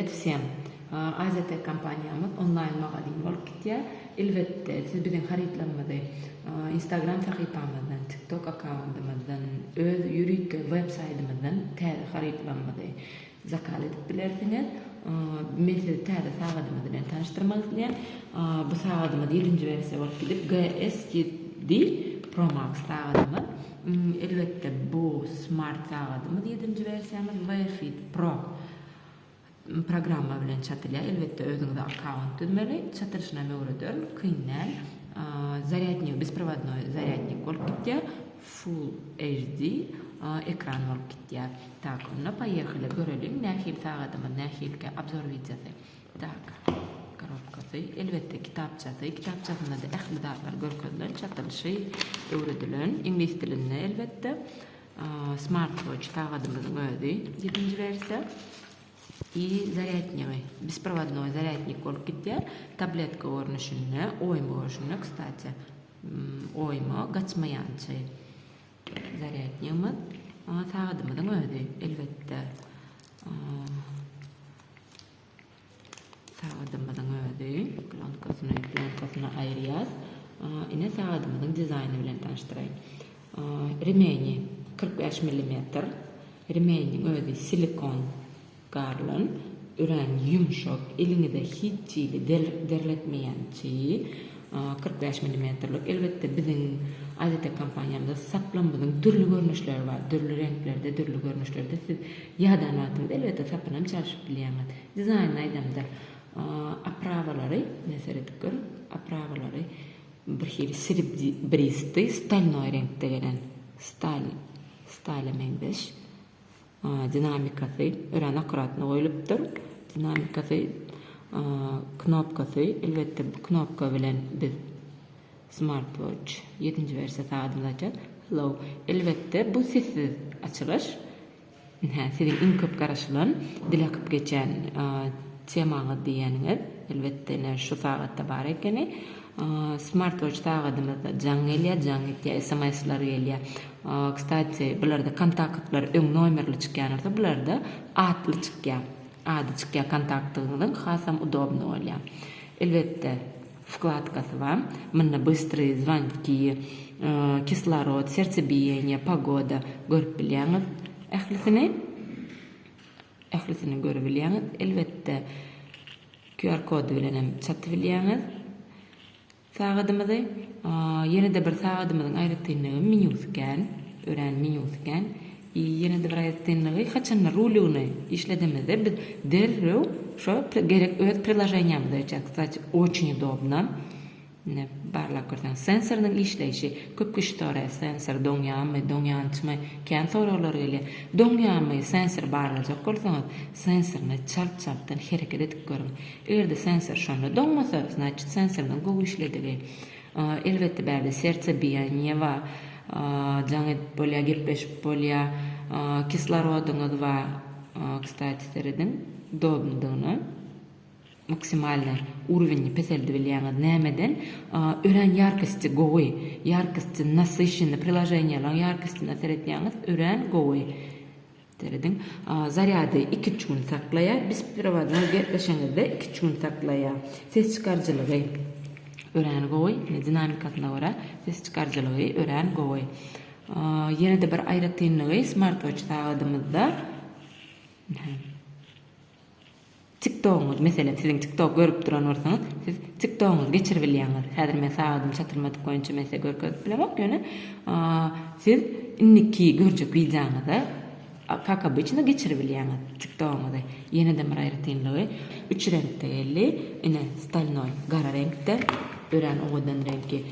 Привет всем. AZT компаниямыз онлайн магазин болуп кетти. Elbette siz bizden xaritlanmady Instagram sahifamızdan, TikTok akkauntymızdan, öz ýürik web saytymızdan täze xaritlanmady. Zakal edip bilersiniz. Men sizi täze sagadymyz bilen tanıştyrmak isleýän. Bu sagadymyz 7-nji versiýa bolup gelip GS7 Pro Max sagadymyz. Elbette bu smart sagadymyz 7-nji versiýamyz Wi-Fi Pro programma bilen çatylýar. Elbette özüňizde akkaunt düzmeli. Çatyrşyna möwredör, kyndan зарядник, беспроводной зарядник bolup ketdi. Full HD ekran bolup ketdi. Так, ну поехали. Görelim nähil sagadymyz, nähilke obzor videosy. Так, коробкасы, elbette kitapçasy. Kitapçasynda da ähli zatlar görkezlen, çatylşy, öwredilen, ingliz dilinde elbette. Smartwatch sagadymyzyň özü 7-nji versiýa. И зарядник, беспроводной зарядник bolup ketdi. Tabletka görnüşünde, oyma görnüşünde, kısaça oyma, gaçmaýançy заряднигimiz. Sagadymyzyň özü, elbette. Sagadymyzyň özü, plankasyny aýrýar. Ine sagadymyzyň dizaýny bilen tanıştyraýyn. Remeni 45 mm. Remeniň özü silikon garlan, ören yumşak, elinize hiç çiğli derletmeýänçi 45 mm'lik. Elbette bizim AZT kampanyamızda saplanmadan türlü görünüşler var. Türlü renklerde, türlü görünüşlerde siz ýadan atınız. Elbette saplanam çalışıp bilýäňiz. Dizayn aýdamda apravalary, näseredik gör, apravalary bir hili srebristy, stalnoy renkde gelen stal emengdeş. Dinamikasy, ören akkuratny goýulypdyr. Dinamikasy, knopkasy, elbette bu knopka bilen biz smartwatch 7-nji versiýa sagadymyzy açar. Hello, elbette bu sessiz açylyş. Sizin iň köp garaşylan, dilakyp geçen temaňy diýeniňiz, elbette şu sagatda bar ekeni. Smartwatch sagadymyzda jaň gelýär, SMS-ler gelýär. Kstati, bularda kontaktlar öň nomerli çykýanyrsa, bularda adly çykýar. Ady çykýar kontaktyňyzyň hasam удобно bolýar. Elbette вкладкасы var. Munda быстрые звонки, кислород, сердцебиение, погода görüp bilýäňiz. Ählisini görüp bilýäňiz. Elbette QR kod bilen hem çatyp bilýäňiz. Sagadymyzy, ýene-de bir sagadymyzyň aýratynlygy menüsken, ören menüsken, ýene-de bir aýratynlygy haçan rulyny işledimizde biz derrew şo gerek öz приложениýamyzda açak. Kısaça очень удобно. Barlak görsen sensornyň işleýişi, köp kişilere sensor doňýanmy, kän soralar gelýär. Doňýanmy sensor barlajak bolsaňyz, sensorny çarp-çarpdan hereket edip görüň. Egerde sensor şonu doňmasa, значит sensornyň gowy işledigi. Elbette bärde sertsebiýany we jaň edip bolýar, gepleşip bolýar, kislorodunuz we kstati seredin dobnudyny максимальный уровень песелди билýäňiz nämeden ören яркости gowy, яркости насыщенный приложениýalaryň яркостyna seretýäňiz ören gowy. Teredin zaryady 2 gün saklaýar, besprovodnoy gepleşeňizde 2 gün saklaýar. Ses çykarjylygy ören gowy, dinamikasyna görä ses çykarjylygy ören gowy. Ýene-de bir aýratynlygy smartwatch sagadymyzda TikTok'unuz, mesela sizin TikTok görüp duran olsanız, siz TikTok'unuz geçirip bilýäňiz. Häzir men sagadım çatyrmadyk goýunça mesela görkezip bilemok ýöne. Siz inniki görjek videoňyzda как обычно geçirip bilýäňiz TikTok'uňyzda. Ýene-de bir aýratynlygy 3 renkde geldi. Ine stalnoy gara renkde, ören owadan rengi.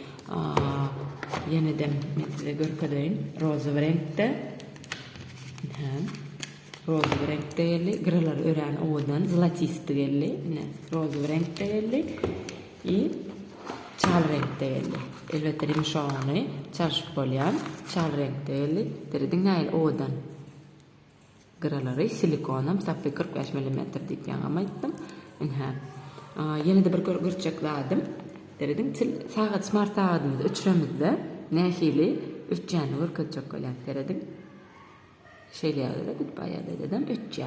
Ýene-de men size görkezýän rozowy renkde. Rozowy renkde geldi, grylar ören owadan zlatisty geldi. Rozowy renkde geldi. Çal renkde geldi. Elbette rimşoğunu çalışıp bolýan çal renkde geldi. Derediň näil owadan gralary silikonam sapy 45 mm diýýän aýtdym. Ýene-de bir görçek ladım. Derediň sagat smart sagatymyzda 3 remizde nähili 3 ýany görkezjek bolýar derediň. şeylerde goodbye dedim ötçe.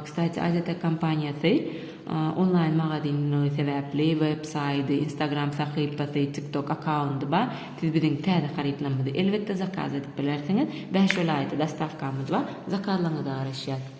Kısaca Azeta kampanyası online magazini sebepli website, Instagram sayfası, TikTok accountu ba siz bizden täze haritlamyzy elbetde zakaz edip bilersiniz. 5 olayda dastavkamyz ba zakarlaňyza garaşýar.